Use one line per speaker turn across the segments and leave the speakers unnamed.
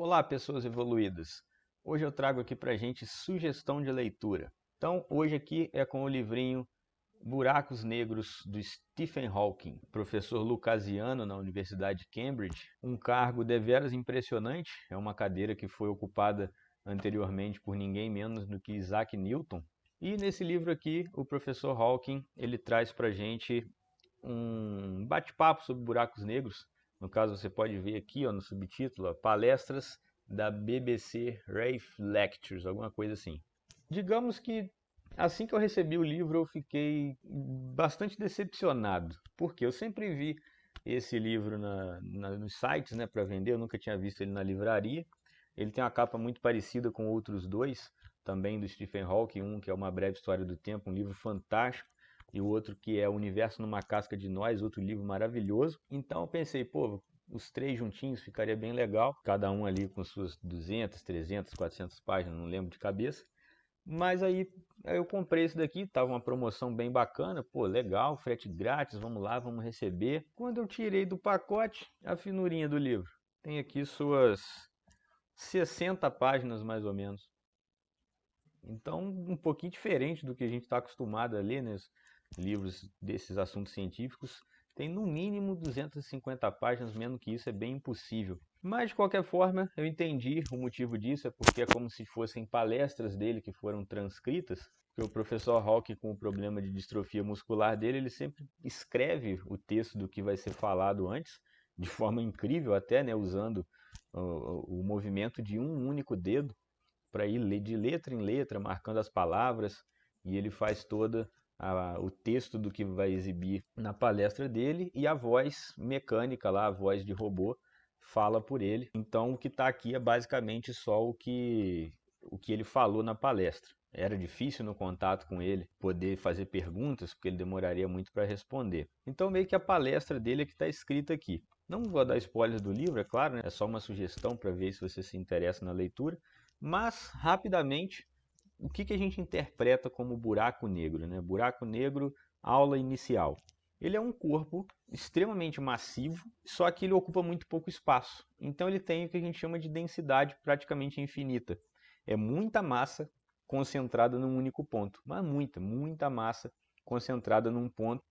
Olá, pessoas evoluídas! Hoje eu trago aqui pra gente sugestão de leitura. Então, hoje aqui é com o livrinho Buracos Negros, do Stephen Hawking, professor lucasiano na Universidade de Cambridge. Um cargo deveras impressionante, é uma cadeira que foi ocupada anteriormente por ninguém menos do que Isaac Newton. E nesse livro aqui, o professor Hawking, ele traz pra gente um bate-papo sobre buracos negros. No caso, você pode ver aqui ó, no subtítulo, ó, palestras da BBC Rafe Lectures, alguma coisa assim. Digamos que assim que eu recebi o livro eu fiquei bastante decepcionado, porque eu sempre vi esse livro nos sites, né, para vender, eu nunca tinha visto ele na livraria. Ele tem uma capa muito parecida com outros dois, também do Stephen Hawking, um que é Uma Breve História do Tempo, um livro fantástico, e o outro que é O Universo numa Casca de Nós, outro livro maravilhoso. Então eu pensei, pô, os três juntinhos ficaria bem legal, cada um ali com suas 200, 300, 400 páginas, não lembro de cabeça. Mas aí eu comprei esse daqui, tava uma promoção bem bacana, pô, legal, frete grátis, vamos lá, vamos receber. Quando eu tirei do pacote, a finurinha do livro. Tem aqui suas 60 páginas mais ou menos. Então, um pouquinho diferente do que a gente está acostumado a ler, né? Livros desses assuntos científicos. Tem no mínimo 250 páginas, menos que isso é bem impossível. Mas, de qualquer forma, eu entendi o motivo disso, é porque é como se fossem palestras dele que foram transcritas. Porque o professor Hawking, com o problema de distrofia muscular dele, ele sempre escreve o texto do que vai ser falado antes, de forma incrível até, né? Usando o movimento de um único dedo para ir de letra em letra, marcando as palavras, e ele faz toda o texto do que vai exibir na palestra dele, e a voz mecânica lá, a voz de robô, fala por ele. Então o que está aqui é basicamente só o que ele falou na palestra. Era difícil no contato com ele poder fazer perguntas, porque ele demoraria muito para responder. Então meio que a palestra dele é que está escrita aqui. Não vou dar spoilers do livro, é claro, né? É só uma sugestão para ver se você se interessa na leitura. Mas, rapidamente, o que a gente interpreta como buraco negro, né? Buraco negro, aula inicial. Ele é um corpo extremamente massivo, só que ele ocupa muito pouco espaço. Então ele tem o que a gente chama de densidade praticamente infinita. É muita massa concentrada num único ponto. Mas muita massa concentrada num ponto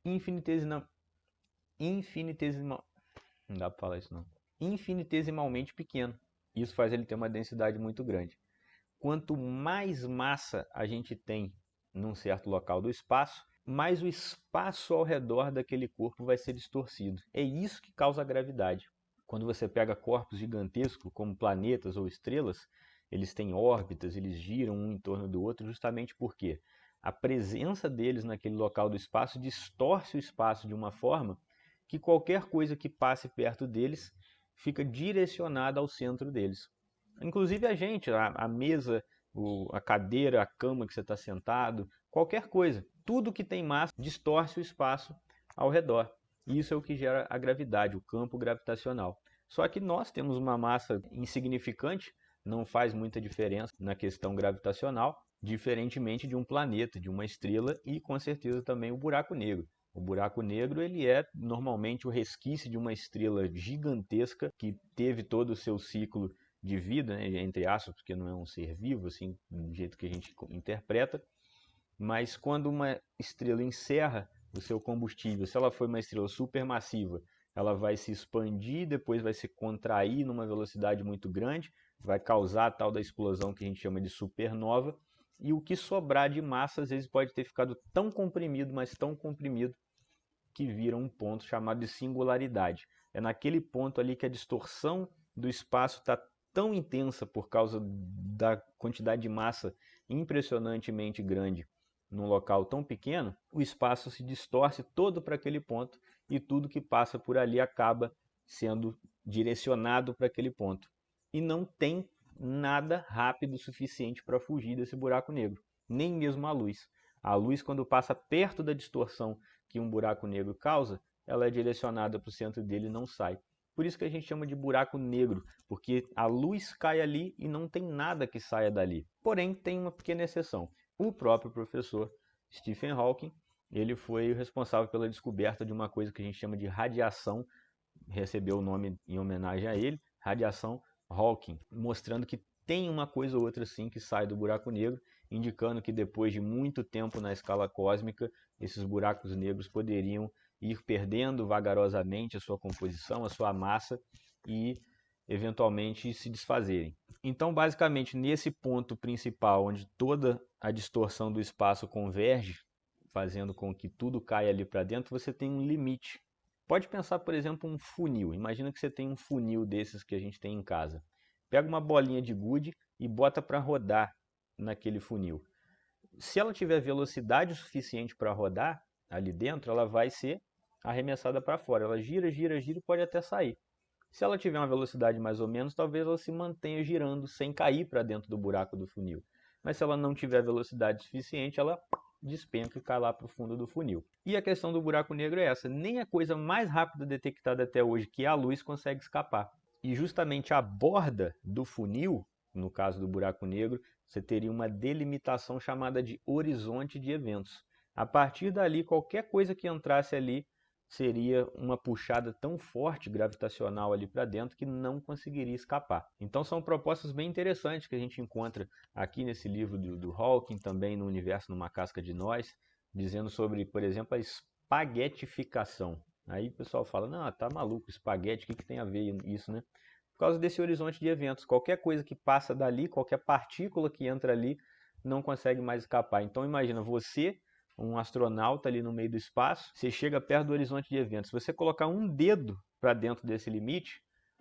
não dá para falar isso não. Infinitesimalmente pequeno. Isso faz ele ter uma densidade muito grande. Quanto mais massa a gente tem num certo local do espaço, mais o espaço ao redor daquele corpo vai ser distorcido. É isso que causa a gravidade. Quando você pega corpos gigantescos, como planetas ou estrelas, eles têm órbitas, eles giram um em torno do outro, justamente porque a presença deles naquele local do espaço distorce o espaço de uma forma que qualquer coisa que passe perto deles fica direcionada ao centro deles. Inclusive a gente, a mesa, a cadeira, a cama que você está sentado, qualquer coisa. Tudo que tem massa distorce o espaço ao redor. E isso é o que gera a gravidade, o campo gravitacional. Só que nós temos uma massa insignificante, não faz muita diferença na questão gravitacional, diferentemente de um planeta, de uma estrela e com certeza também o buraco negro. O buraco negro ele é normalmente o resquício de uma estrela gigantesca que teve todo o seu ciclo de vida, né, entre aspas, porque não é um ser vivo, assim, do jeito que a gente interpreta, mas quando uma estrela encerra o seu combustível, se ela for uma estrela supermassiva, ela vai se expandir, depois vai se contrair numa velocidade muito grande, vai causar a tal da explosão que a gente chama de supernova, e o que sobrar de massa às vezes pode ter ficado tão comprimido, mas tão comprimido, que vira um ponto chamado de singularidade. É naquele ponto ali que a distorção do espaço está tão intensa por causa da quantidade de massa impressionantemente grande num local tão pequeno, o espaço se distorce todo para aquele ponto e tudo que passa por ali acaba sendo direcionado para aquele ponto. E não tem nada rápido o suficiente para fugir desse buraco negro, nem mesmo a luz. A luz, quando passa perto da distorção que um buraco negro causa, ela é direcionada para o centro dele e não sai. Por isso que a gente chama de buraco negro, porque a luz cai ali e não tem nada que saia dali. Porém, tem uma pequena exceção. O próprio professor Stephen Hawking, ele foi o responsável pela descoberta de uma coisa que a gente chama de radiação, recebeu o nome em homenagem a ele, radiação Hawking, mostrando que tem uma coisa ou outra sim que sai do buraco negro, indicando que depois de muito tempo na escala cósmica, esses buracos negros poderiam ir perdendo vagarosamente a sua composição, a sua massa e eventualmente se desfazerem. Então, basicamente, nesse ponto principal, onde toda a distorção do espaço converge, fazendo com que tudo caia ali para dentro, você tem um limite. Pode pensar, por exemplo, um funil. Imagina que você tem um funil desses que a gente tem em casa. Pega uma bolinha de gude e bota para rodar naquele funil. Se ela tiver velocidade suficiente para rodar ali dentro, ela vai ser arremessada para fora. Ela gira, gira, gira e pode até sair. Se ela tiver uma velocidade mais ou menos, talvez ela se mantenha girando sem cair para dentro do buraco do funil. Mas se ela não tiver velocidade suficiente, ela despenca e cai lá para o fundo do funil. E a questão do buraco negro é essa: nem a coisa mais rápida detectada até hoje, que é a luz, consegue escapar. E justamente a borda do funil, no caso do buraco negro, você teria uma delimitação chamada de horizonte de eventos. A partir dali, qualquer coisa que entrasse ali seria uma puxada tão forte gravitacional ali para dentro que não conseguiria escapar. Então são propostas bem interessantes que a gente encontra aqui nesse livro do Hawking, também no Universo numa Casca de Nós, dizendo sobre, por exemplo, a espaguetificação. Aí o pessoal fala, não, tá maluco, espaguete, o que tem a ver isso, né? Por causa desse horizonte de eventos, qualquer coisa que passa dali, qualquer partícula que entra ali, não consegue mais escapar. Então imagina você, um astronauta ali no meio do espaço, você chega perto do horizonte de eventos. Se você colocar um dedo para dentro desse limite,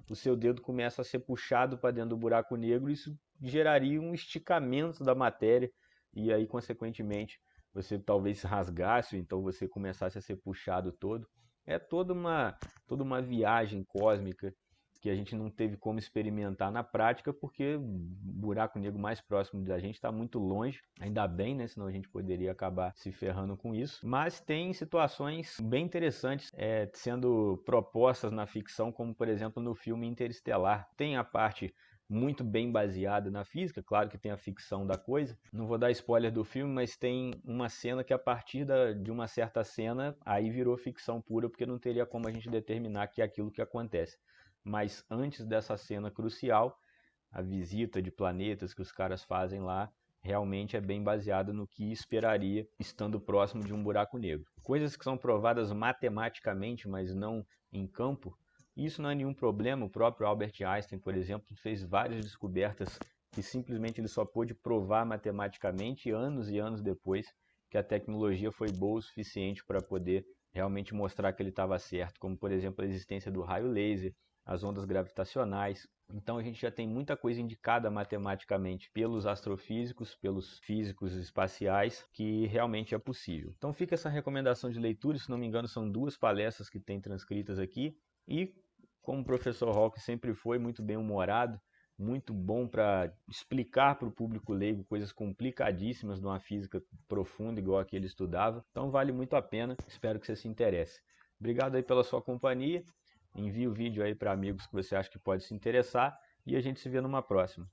o seu dedo começa a ser puxado para dentro do buraco negro, e isso geraria um esticamento da matéria, e aí, consequentemente, você talvez rasgasse, ou então você começasse a ser puxado todo. É toda uma viagem cósmica que a gente não teve como experimentar na prática, porque o buraco negro mais próximo da gente está muito longe, ainda bem, né? Senão a gente poderia acabar se ferrando com isso. Mas tem situações bem interessantes sendo propostas na ficção, como por exemplo no filme Interestelar. Tem a parte muito bem baseada na física, claro que tem a ficção da coisa. Não vou dar spoiler do filme, mas tem uma cena que a partir de uma certa cena, aí virou ficção pura, porque não teria como a gente determinar que é aquilo que acontece. Mas antes dessa cena crucial, a visita de planetas que os caras fazem lá realmente é bem baseada no que esperaria estando próximo de um buraco negro. Coisas que são provadas matematicamente, mas não em campo, isso não é nenhum problema. O próprio Albert Einstein, por exemplo, fez várias descobertas que simplesmente ele só pôde provar matematicamente anos e anos depois que a tecnologia foi boa o suficiente para poder realmente mostrar que ele estava certo, como por exemplo a existência do raio laser, as ondas gravitacionais. Então a gente já tem muita coisa indicada matematicamente pelos astrofísicos, pelos físicos espaciais, que realmente é possível. Então fica essa recomendação de leitura, se não me engano são 2 palestras que tem transcritas aqui, e como o professor Hawking sempre foi muito bem humorado, muito bom para explicar para o público leigo coisas complicadíssimas de uma física profunda igual a que ele estudava. Então vale muito a pena, espero que você se interesse. Obrigado aí pela sua companhia. Envie o vídeo aí para amigos que você acha que pode se interessar e a gente se vê numa próxima.